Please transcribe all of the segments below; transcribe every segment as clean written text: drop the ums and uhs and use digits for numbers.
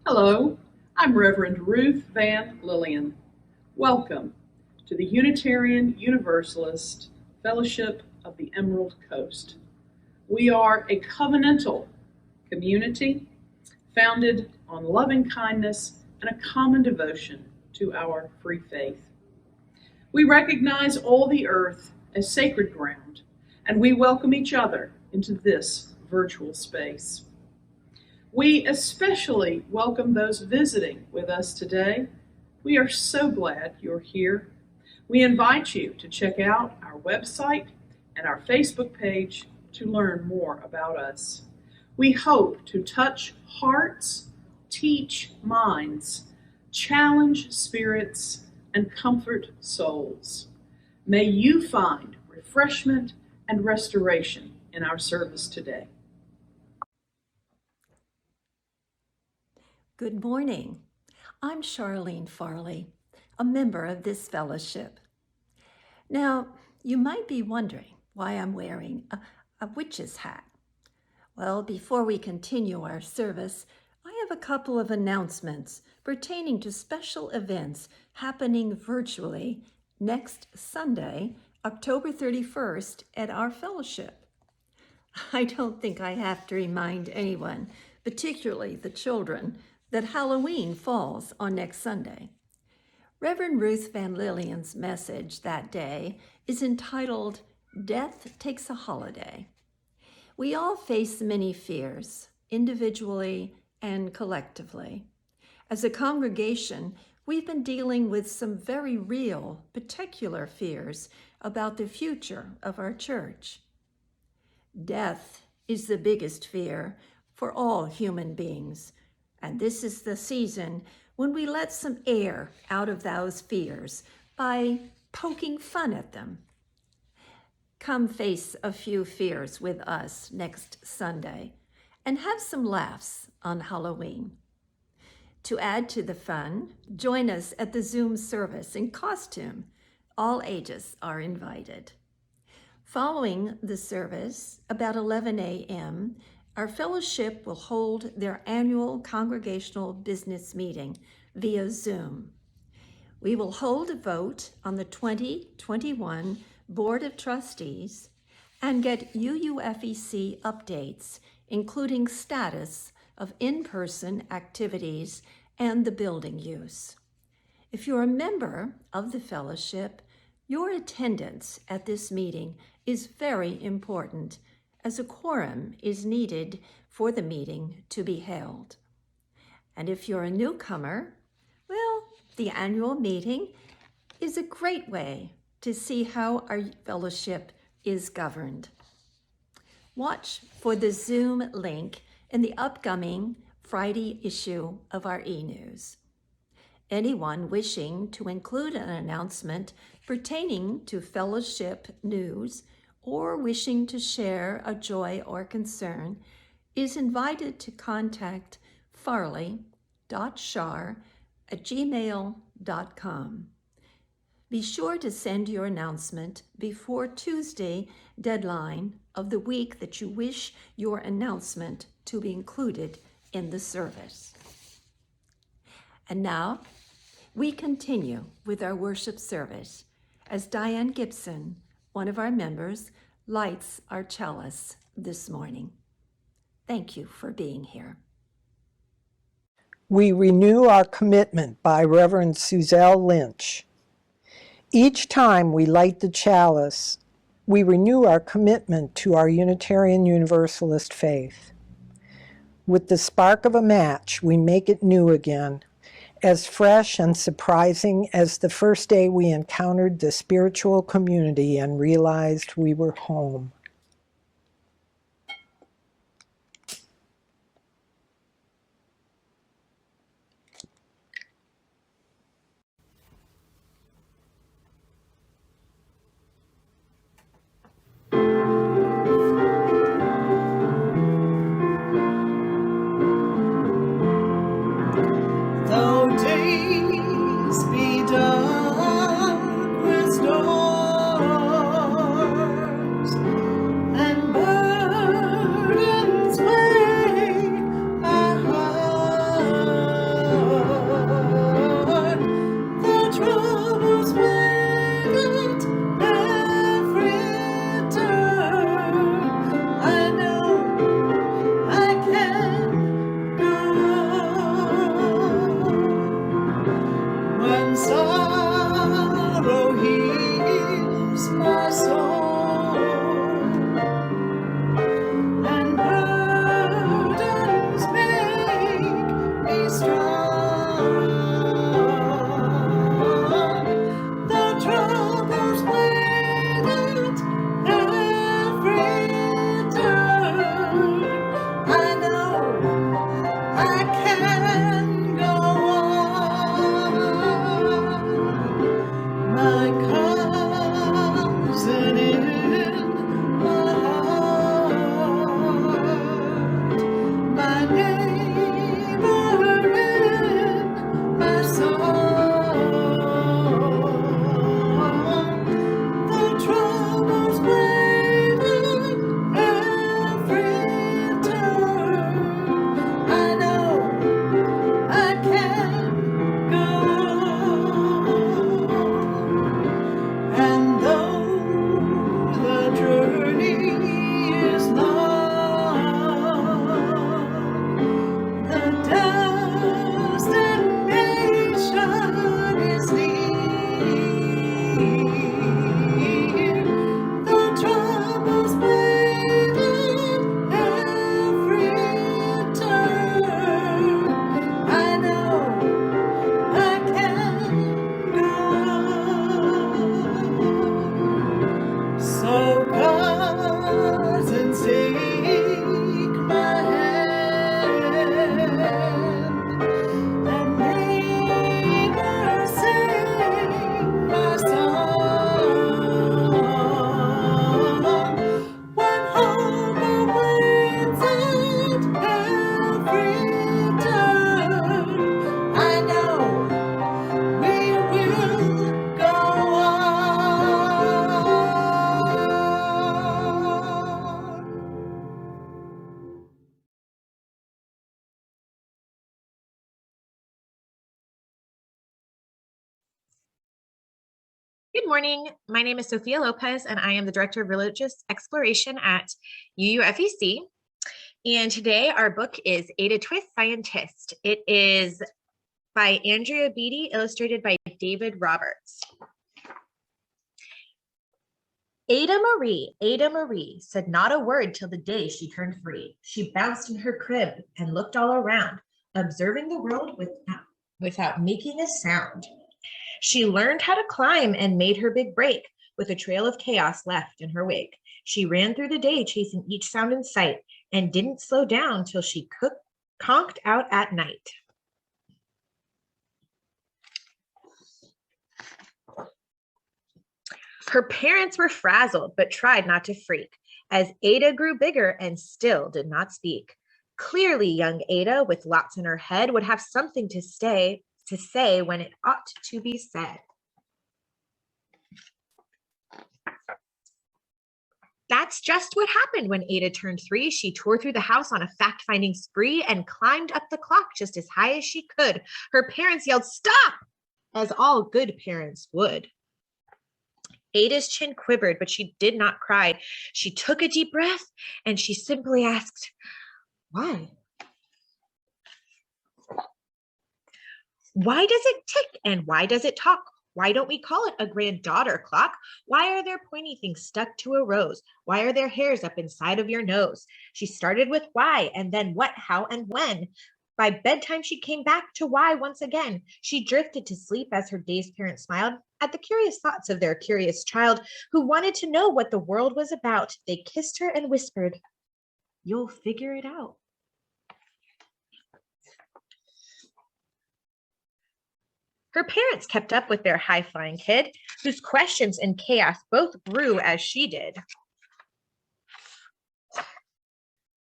Hello, I'm Reverend Ruth Van Lillian. Welcome to the Unitarian Universalist Fellowship of the Emerald Coast. We are a covenantal community founded on loving kindness and a common devotion to our free faith. We recognize all the earth as sacred ground, and we welcome each other into this virtual space. We especially welcome those visiting with us today. We are so glad you're here. We invite you to check out our website and our Facebook page to learn more about us. We hope to touch hearts, teach minds, challenge spirits, and comfort souls. May you find refreshment and restoration in our service today. Good morning. I'm Charlene Farley, a member of this fellowship. Now, you might be wondering why I'm wearing a witch's hat. Well, before we continue our service, I have a couple of announcements pertaining to special events happening virtually next Sunday, October 31st, at our fellowship. I don't think I have to remind anyone, particularly the children, that Halloween falls on next Sunday. Reverend Ruth Van Lillian's message that day is entitled, Death Takes a Holiday. We all face many fears, individually and collectively. As a congregation, we've been dealing with some very real, particular fears about the future of our church. Death is the biggest fear for all human beings, and this is the season when we let some air out of those fears by poking fun at them. Come face a few fears with us next Sunday and have some laughs on Halloween. To add to the fun, join us at the Zoom service in costume. All ages are invited. Following the service, about 11 a.m., our fellowship will hold their annual congregational business meeting via Zoom. We will hold a vote on the 2021 Board of Trustees and get UUFEC updates, including status of in-person activities and the building use. If you're a member of the fellowship, your attendance at this meeting is very important, as a quorum is needed for the meeting to be held. And if you're a newcomer, well, the annual meeting is a great way to see how our fellowship is governed. Watch for the Zoom link in the upcoming Friday issue of our e-news. Anyone wishing to include an announcement pertaining to fellowship news or wishing to share a joy or concern is invited to contact farley.shar@gmail.com. Be sure to send your announcement before Tuesday deadline of the week that you wish your announcement to be included in the service. And now, we continue with our worship service as Diane Gibson, one of our members, lights our chalice this morning. Thank you for being here. We Renew Our Commitment by Reverend Suzelle Lynch. Each time we light the chalice, we renew our commitment to our Unitarian Universalist faith. With the spark of a match, we make it new again, as fresh and surprising as the first day we encountered the spiritual community and realized we were home. Though days be dark with storms, Good morning. My name is Sophia Lopez, and I am the Director of Religious Exploration at UUFEC. And today our book is Ada Twist, Scientist. It is by Andrea Beatty, illustrated by David Roberts. Ada Marie, said not a word till the day she turned free. She bounced in her crib and looked all around, observing the world without making a sound. She learned how to climb and made her big break with a trail of chaos left in her wake. She ran through the day chasing each sound in sight and didn't slow down till she conked out at night. Her parents were frazzled but tried not to freak as Ada grew bigger and still did not speak. Clearly, young Ada, with lots in her head, would have something to say when it ought to be said. That's just what happened when Ada turned 3. She tore through the house on a fact-finding spree and climbed up the clock just as high as she could. Her parents yelled, "Stop!" as all good parents would. Ada's chin quivered, but she did not cry. She took a deep breath and she simply asked, "Why? Why does it tick and why does it talk? Why don't we call it a granddaughter clock? Why are there pointy things stuck to a rose? Why are there hairs up inside of your nose?" She started with why and then what, how, and when. By bedtime, she came back to why once again. She drifted to sleep as her dazed parents smiled at the curious thoughts of their curious child who wanted to know what the world was about. They kissed her and whispered, "You'll figure it out." Her parents kept up with their high-flying kid, whose questions and chaos both grew as she did.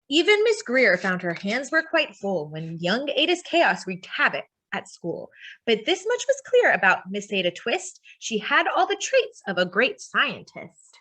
Even Miss Greer found her hands were quite full when young Ada's chaos wreaked havoc at school. But this much was clear about Miss Ada Twist: she had all the traits of a great scientist.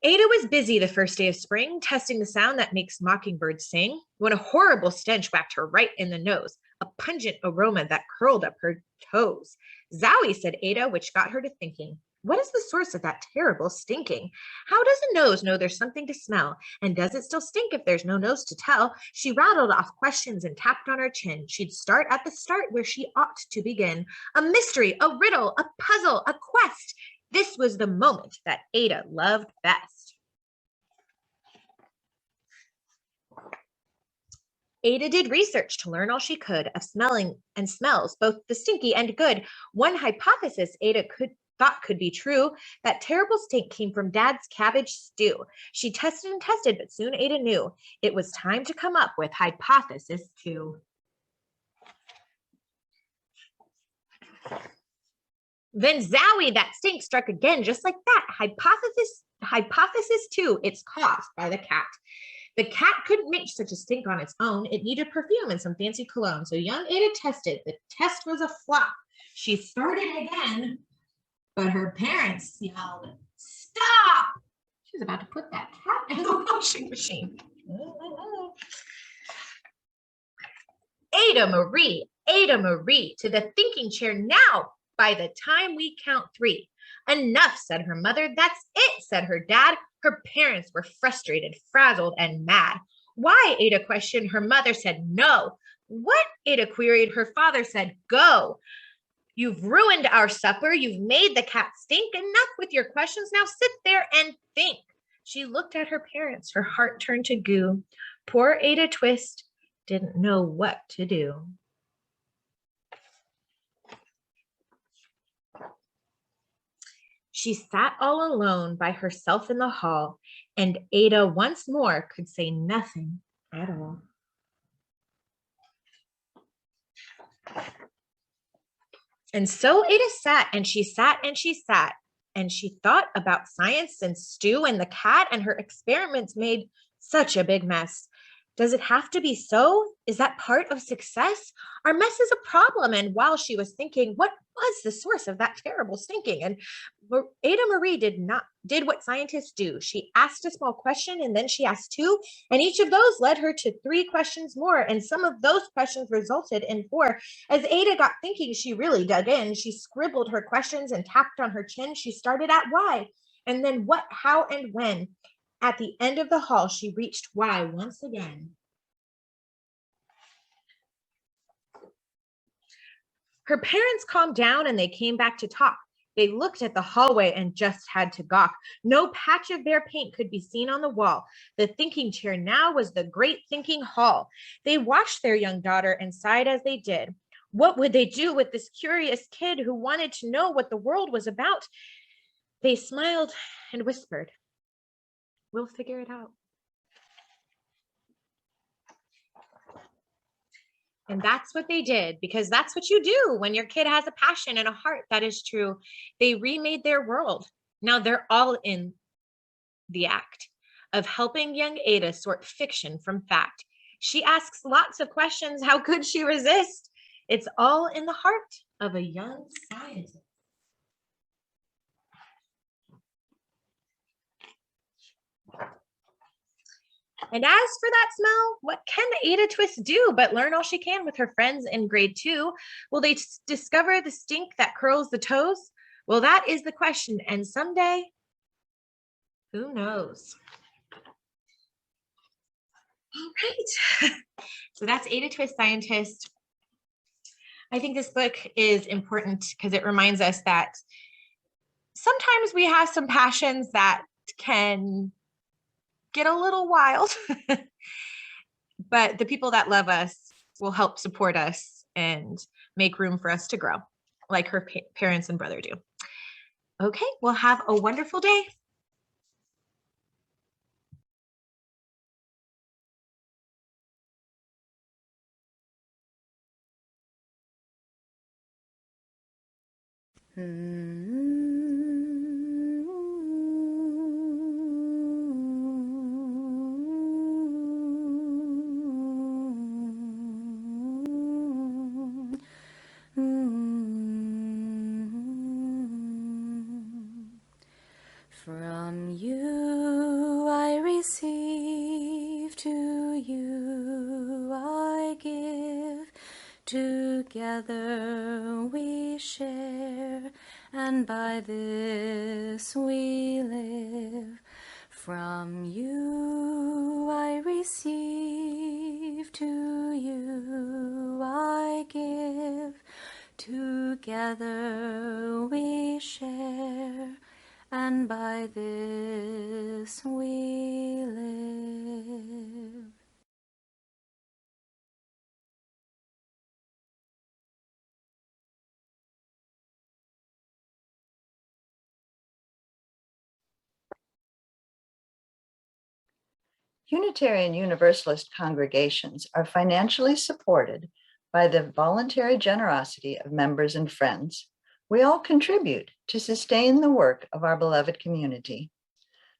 Ada was busy the first day of spring, testing the sound that makes mockingbirds sing, when a horrible stench whacked her right in the nose, a pungent aroma that curled up her toes. "Zowie," said Ada, which got her to thinking, what is the source of that terrible stinking? How does a nose know there's something to smell? And does it still stink if there's no nose to tell? She rattled off questions and tapped on her chin. She'd start at the start where she ought to begin. A mystery, a riddle, a puzzle, a quest. This was the moment that Ada loved best. Ada did research to learn all she could of smelling and smells, both the stinky and good. One hypothesis Ada thought could be true: that terrible stink came from Dad's cabbage stew. She tested and tested, but soon Ada knew it was time to come up with hypothesis 2. Then zowie, that stink struck again, just like that. Hypothesis 2, it's caused by the cat. The cat couldn't make such a stink on its own. It needed perfume and some fancy cologne. So young Ada tested. The test was a flop. She started again, but her parents yelled, "Stop!" She was about to put that cat in the washing machine. Ada Marie, to the thinking chair now. By the time we count 3. "Enough," said her mother. "That's it," said her dad. Her parents were frustrated, frazzled, and mad. "Why?" Ada questioned. Her mother said, "No." "What?" Ada queried. Her father said, "Go. You've ruined our supper. You've made the cat stink. Enough with your questions. Now sit there and think." She looked at her parents. Her heart turned to goo. Poor Ada Twist didn't know what to do. She sat all alone by herself in the hall, and Ada once more could say nothing at all. And so Ada sat and she sat and she sat, and she thought about science and stew and the cat, and her experiments made such a big mess. Does it have to be so? Is that part of success? Our mess is a problem. And while she was thinking, what was the source of that terrible stinking? And Ada Marie did what scientists do. She asked a small question and then she asked two, and each of those led her to three questions more. And some of those questions resulted in four. As Ada got thinking, she really dug in. She scribbled her questions and tapped on her chin. She started at why, and then what, how, and when. At the end of the hall, she reached why once again. Her parents calmed down and they came back to talk. They looked at the hallway and just had to gawk. No patch of their paint could be seen on the wall. The thinking chair now was the great thinking hall. They watched their young daughter and sighed as they did. What would they do with this curious kid who wanted to know what the world was about? They smiled and whispered, "We'll figure it out." And that's what they did, because that's what you do when your kid has a passion and a heart that is true. They remade their world. Now they're all in the act of helping young Ada sort fiction from fact. She asks lots of questions. How could she resist? It's all in the heart of a young scientist. And as for that smell, what can Ada Twist do but learn all she can with her friends in grade 2? Will they discover the stink that curls the toes? Well, that is the question. And someday, who knows? All right. So that's Ada Twist, Scientist. I think this book is important because it reminds us that sometimes we have some passions that can get a little wild, but the people that love us will help support us and make room for us to grow, like her parents and brother do. Okay, well, have a wonderful day. From you I receive, to you I give. Together we share, and by this we live. From you I receive, to you I give. Together we share, and by this we live. Unitarian Universalist congregations are financially supported by the voluntary generosity of members and friends. We all contribute to sustain the work of our beloved community.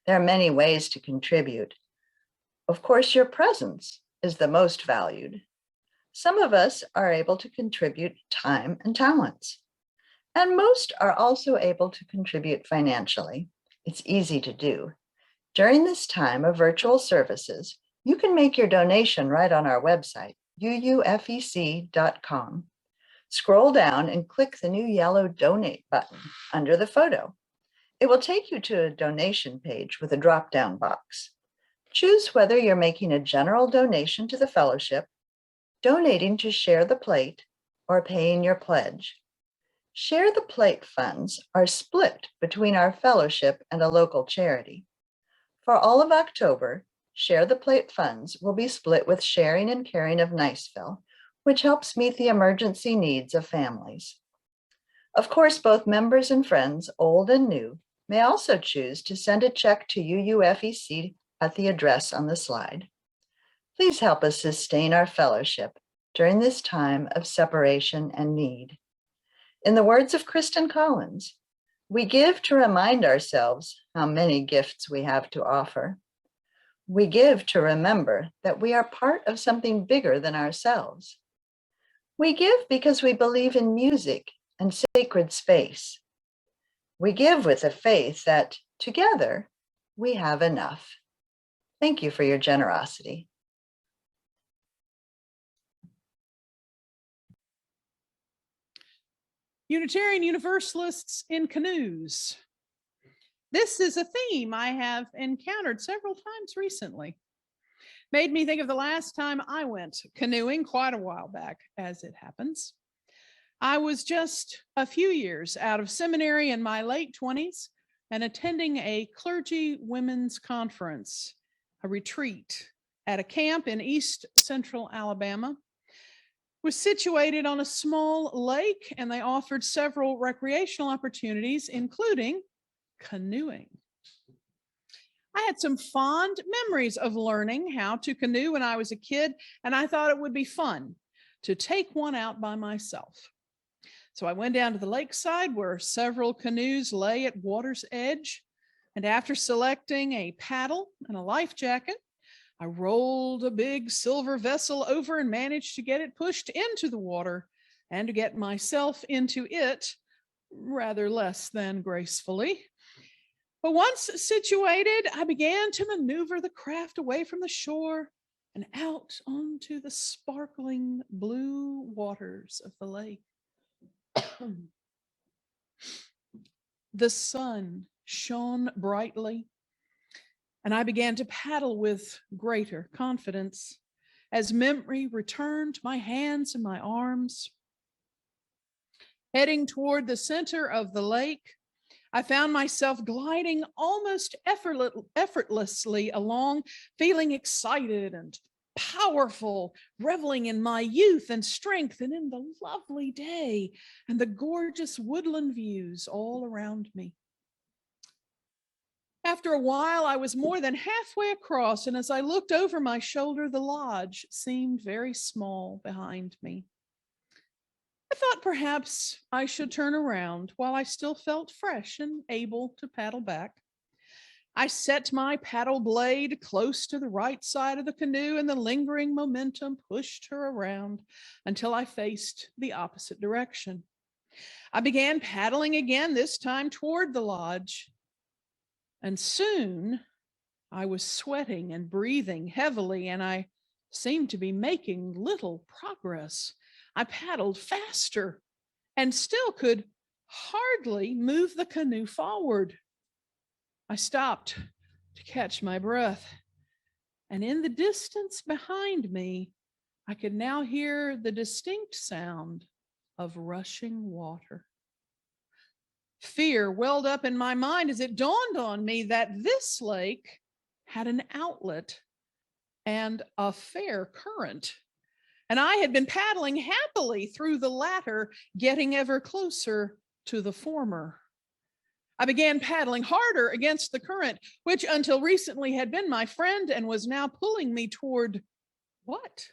There are many ways to contribute. Of course, your presence is the most valued. Some of us are able to contribute time and talents, and most are also able to contribute financially. It's easy to do. During this time of virtual services, you can make your donation right on our website, UUFEC.com. Scroll down and click the new yellow donate button under the photo. It will take you to a donation page with a drop-down box. Choose whether you're making a general donation to the fellowship, donating to Share the Plate, or paying your pledge. Share the Plate funds are split between our fellowship and a local charity. For all of October, Share the Plate funds will be split with Sharing and Caring of Niceville, which helps meet the emergency needs of families. Of course, both members and friends, old and new, may also choose to send a check to UUFEC at the address on the slide. Please help us sustain our fellowship during this time of separation and need. In the words of Kristen Collins, we give to remind ourselves how many gifts we have to offer. We give to remember that we are part of something bigger than ourselves. We give because we believe in music and sacred space. We give with a faith that together we have enough. Thank you for your generosity. Unitarian Universalists in canoes. This is a theme I have encountered several times recently. Made me think of the last time I went canoeing quite a while back, as it happens. I was just a few years out of seminary in my late 20s and attending a clergy women's conference, a retreat at a camp in East Central Alabama. Was situated on a small lake, and they offered several recreational opportunities, including canoeing. I had some fond memories of learning how to canoe when I was a kid, and I thought it would be fun to take one out by myself. So I went down to the lakeside where several canoes lay at water's edge, and after selecting a paddle and a life jacket, I rolled a big silver vessel over and managed to get it pushed into the water and to get myself into it rather less than gracefully. But once situated, I began to maneuver the craft away from the shore and out onto the sparkling blue waters of the lake. The sun shone brightly, and I began to paddle with greater confidence as memory returned to my hands and my arms. Heading toward the center of the lake, I found myself gliding almost effortlessly along, feeling excited and powerful, reveling in my youth and strength and in the lovely day and the gorgeous woodland views all around me. After a while, I was more than halfway across, and as I looked over my shoulder, the lodge seemed very small behind me. I thought perhaps I should turn around while I still felt fresh and able to paddle back. I set my paddle blade close to the right side of the canoe, and the lingering momentum pushed her around until I faced the opposite direction. I began paddling again, this time toward the lodge. And soon I was sweating and breathing heavily, and I seemed to be making little progress. I paddled faster and still could hardly move the canoe forward. I stopped to catch my breath, and in the distance behind me, I could now hear the distinct sound of rushing water. Fear welled up in my mind as it dawned on me that this lake had an outlet and a fair current, and I had been paddling happily through the latter, getting ever closer to the former. I began paddling harder against the current, which until recently had been my friend and was now pulling me toward what?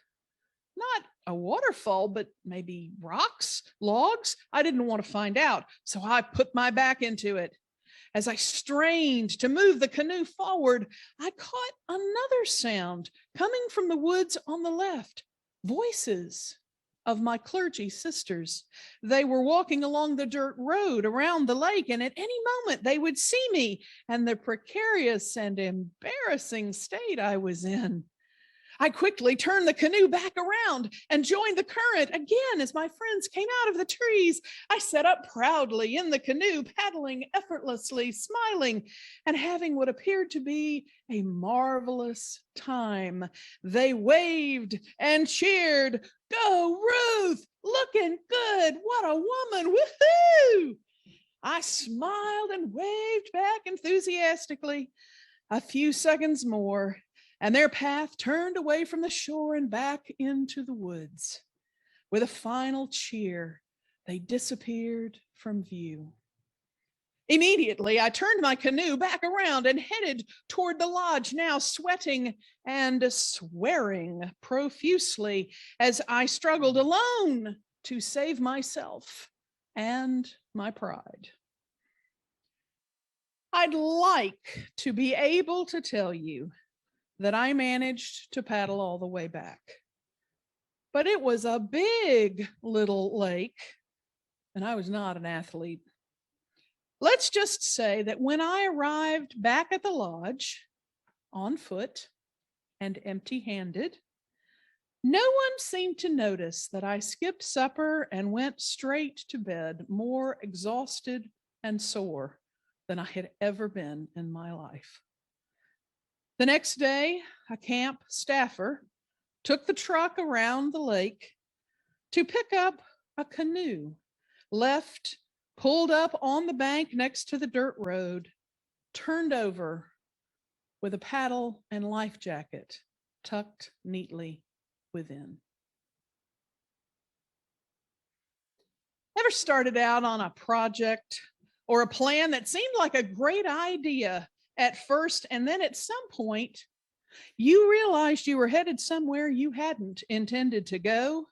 Not a waterfall, but maybe rocks, logs. I didn't want to find out, so I put my back into it. As I strained to move the canoe forward, I caught another sound coming from the woods on the left. Voices of my clergy sisters. They were walking along the dirt road around the lake, and at any moment they would see me and the precarious and embarrassing state I was in. I quickly turned the canoe back around and joined the current again as my friends came out of the trees. I sat up proudly in the canoe, paddling effortlessly, smiling, and having what appeared to be a marvelous time. They waved and cheered. "Go, Ruth! Looking good! What a woman! Woohoo!" I smiled and waved back enthusiastically. A few seconds more, and their path turned away from the shore and back into the woods. With a final cheer, they disappeared from view. Immediately, I turned my canoe back around and headed toward the lodge, now sweating and swearing profusely as I struggled alone to save myself and my pride. I'd like to be able to tell you that I managed to paddle all the way back. But it was a big little lake, and I was not an athlete. Let's just say that when I arrived back at the lodge on foot and empty-handed, no one seemed to notice that I skipped supper and went straight to bed, more exhausted and sore than I had ever been in my life. The next day, a camp staffer took the truck around the lake to pick up a canoe left pulled up on the bank next to the dirt road, turned over with a paddle and life jacket tucked neatly within. Ever started out on a project or a plan that seemed like a great idea at first, and then at some point you realized you were headed somewhere you hadn't intended to go,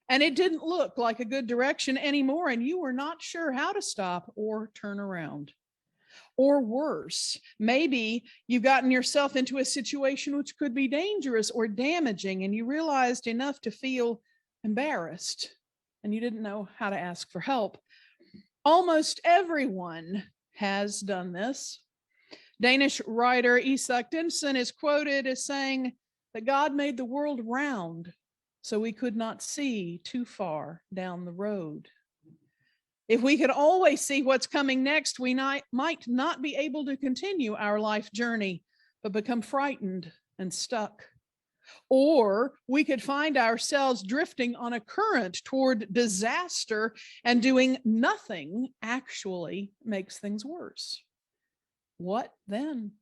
and it didn't look like a good direction anymore, and you were not sure how to stop or turn around? Or worse, maybe you've gotten yourself into a situation which could be dangerous or damaging, and you realized enough to feel embarrassed and you didn't know how to ask for help. Almost everyone has done this. Danish writer Isak Dinesen is quoted as saying that God made the world round so we could not see too far down the road. If we could always see what's coming next, we might not be able to continue our life journey, but become frightened and stuck. Or we could find ourselves drifting on a current toward disaster, and doing nothing actually makes things worse. What then?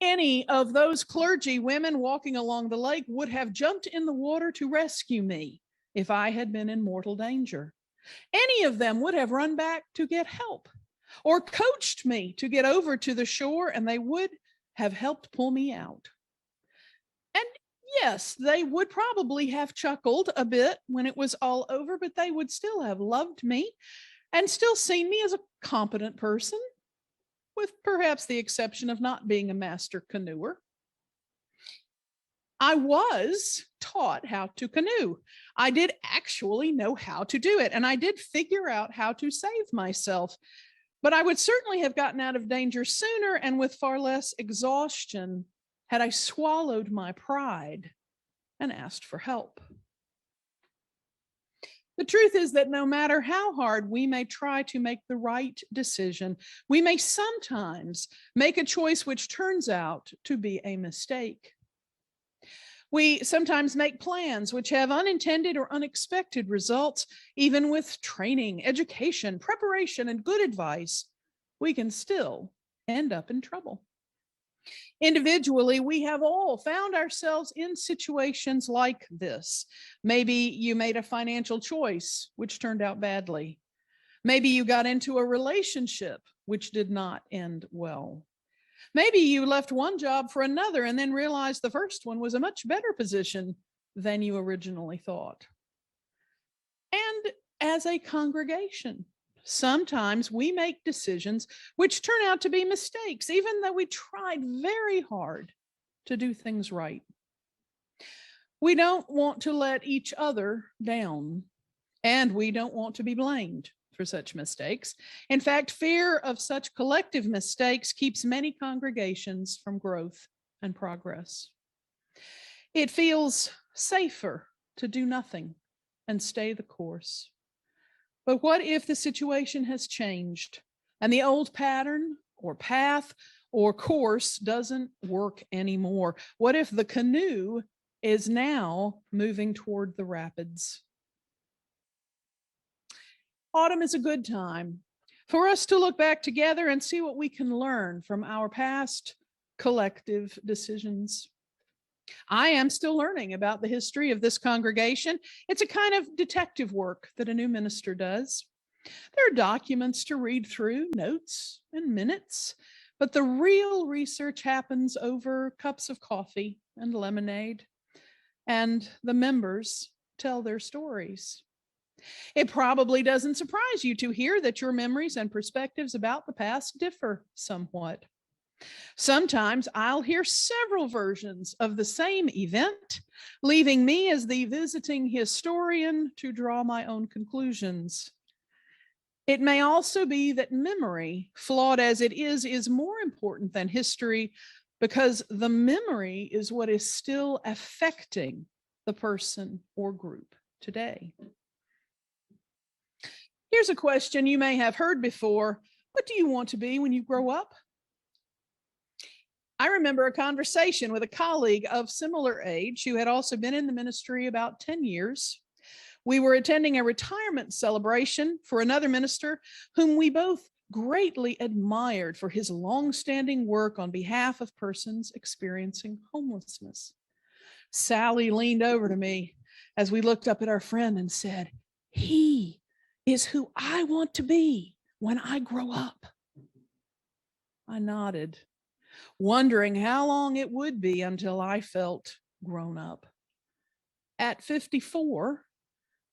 Any of those clergy women walking along the lake would have jumped in the water to rescue me if I had been in mortal danger. Any of them would have run back to get help or coached me to get over to the shore, and they would have helped pull me out. And yes, they would probably have chuckled a bit when it was all over, but they would still have loved me and still seen me as a competent person, with perhaps the exception of not being a master canoeer. I was taught how to canoe. I did actually know how to do it, and I did figure out how to save myself. But I would certainly have gotten out of danger sooner and with far less exhaustion had I swallowed my pride and asked for help. The truth is that no matter how hard we may try to make the right decision, we may sometimes make a choice which turns out to be a mistake. We sometimes make plans which have unintended or unexpected results. Even with training, education, preparation, and good advice, we can still end up in trouble. Individually, we have all found ourselves in situations like this. Maybe you made a financial choice which turned out badly. Maybe you got into a relationship which did not end well. Maybe you left one job for another and then realized the first one was a much better position than you originally thought. And as a congregation, sometimes we make decisions which turn out to be mistakes, even though we tried very hard to do things right. We don't want to let each other down, and we don't want to be blamed for such mistakes. In fact, fear of such collective mistakes keeps many congregations from growth and progress. It feels safer to do nothing and stay the course. But what if the situation has changed and the old pattern or path or course doesn't work anymore? What if the canoe is now moving toward the rapids? Autumn is a good time for us to look back together and see what we can learn from our past collective decisions. I am still learning about the history of this congregation. It's a kind of detective work that a new minister does. There are documents to read through, notes and minutes, but the real research happens over cups of coffee and lemonade, and the members tell their stories. It probably doesn't surprise you to hear that your memories and perspectives about the past differ somewhat. Sometimes I'll hear several versions of the same event, leaving me as the visiting historian to draw my own conclusions. It may also be that memory, flawed as it is more important than history because the memory is what is still affecting the person or group today. Here's a question you may have heard before. What do you want to be when you grow up? I remember a conversation with a colleague of similar age who had also been in the ministry about 10 years. We were attending a retirement celebration for another minister whom we both greatly admired for his longstanding work on behalf of persons experiencing homelessness. Sally leaned over to me as we looked up at our friend and said, "He is who I want to be when I grow up." I nodded, wondering how long it would be until I felt grown up. At 54,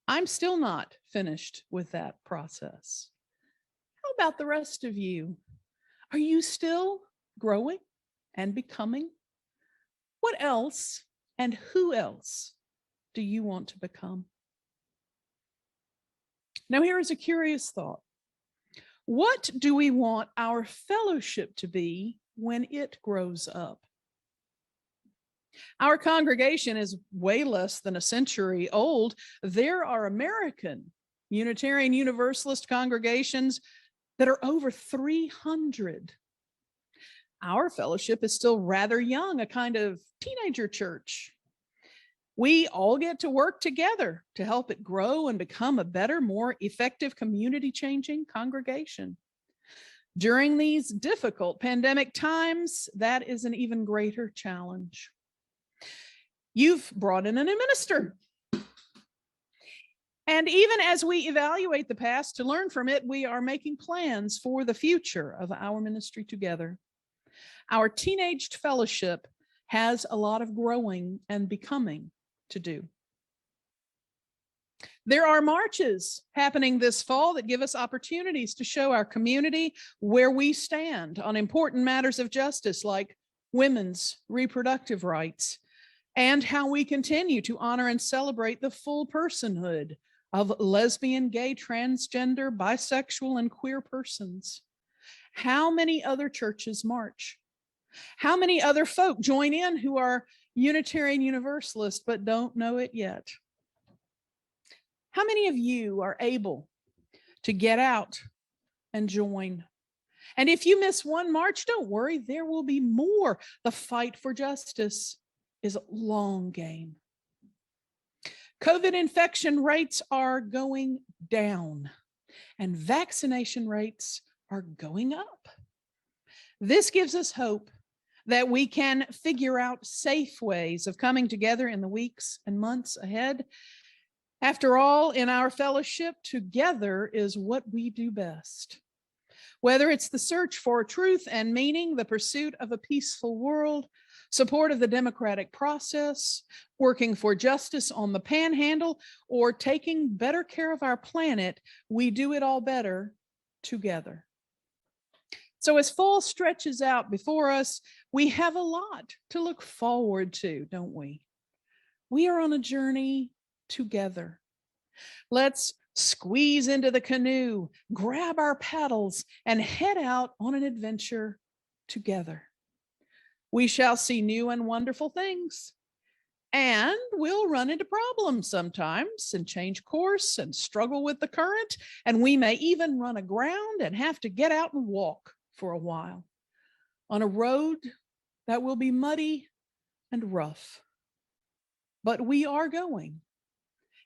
I'm still not finished with that process. How about the rest of you? Are you still growing and becoming? What else and who else do you want to become? Now, here is a curious thought. What do we want our fellowship to be when it grows up? Our congregation is way less than a century old. There are American Unitarian Universalist congregations that are over 300. Our fellowship is still rather young, a kind of teenager church. We all get to work together to help it grow and become a better, more effective community-changing congregation. During these difficult pandemic times, that is an even greater challenge. You've brought in a new minister. And even as we evaluate the past to learn from it, we are making plans for the future of our ministry together. Our teenaged fellowship has a lot of growing and becoming to do. There are marches happening this fall that give us opportunities to show our community where we stand on important matters of justice like women's reproductive rights, and how we continue to honor and celebrate the full personhood of lesbian, gay, transgender, bisexual, and queer persons. How many other churches march? How many other folk join in who are Unitarian Universalists but don't know it yet? How many of you are able to get out and join? And if you miss one march, don't worry, there will be more. The fight for justice is a long game. COVID infection rates are going down and vaccination rates are going up. This gives us hope that we can figure out safe ways of coming together in the weeks and months ahead. After all, in our fellowship, together is what we do best. Whether it's the search for truth and meaning, the pursuit of a peaceful world, support of the democratic process, working for justice on the panhandle, or taking better care of our planet, we do it all better together. So as fall stretches out before us, we have a lot to look forward to, don't we? We are on a journey together. Let's squeeze into the canoe, grab our paddles, and head out on an adventure together. We shall see new and wonderful things, and we'll run into problems sometimes and change course and struggle with the current, and we may even run aground and have to get out and walk for a while on a road that will be muddy and rough. But we are going.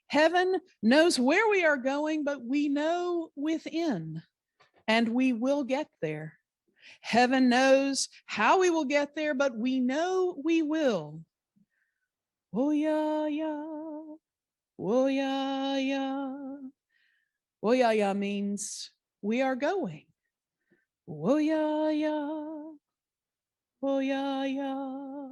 Heaven knows where we are going, but we know within, and we will get there. Heaven knows how we will get there, but we know we will. Oh, yeah, yeah. Oh, yeah, yeah. Oh, yeah, yeah means we are going. Oh, yeah, yeah. Oh, yeah, yeah.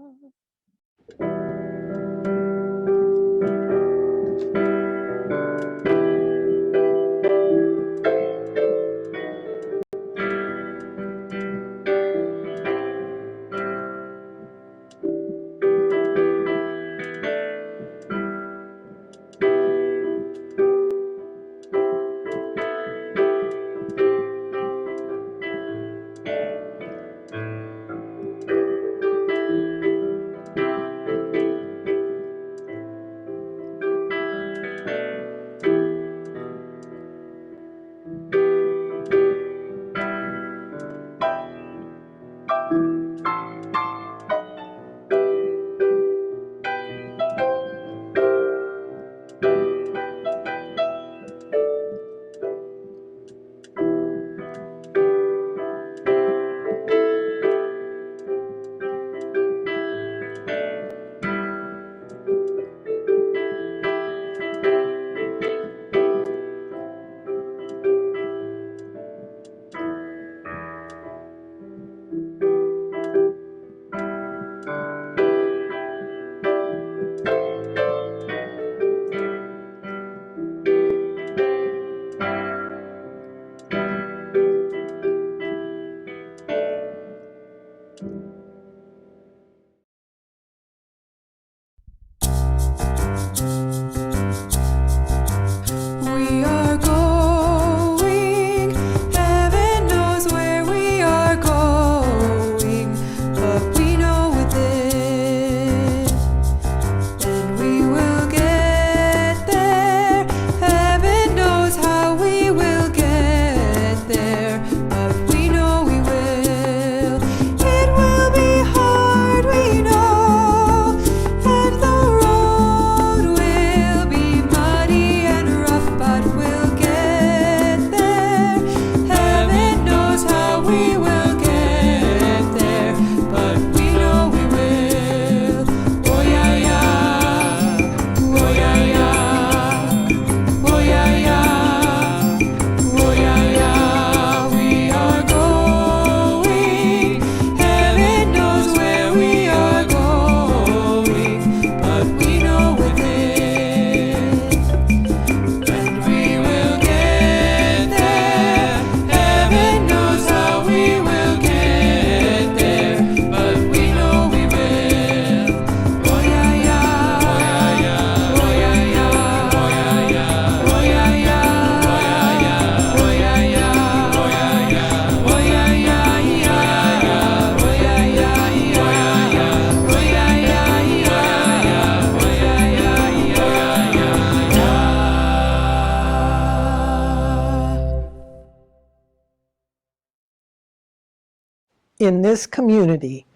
In This Community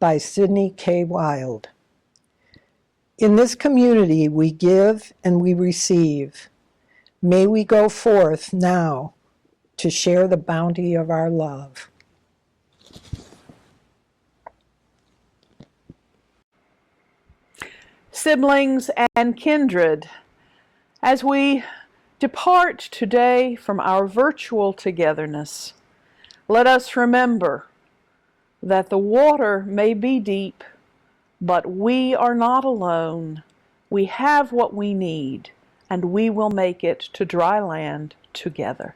by Sidney K. Wilde. In this community we give and we receive. May we go forth now to share the bounty of our love. Siblings and kindred, as we depart today from our virtual togetherness, let us remember that the water may be deep, but we are not alone. We have what we need, and we will make it to dry land together.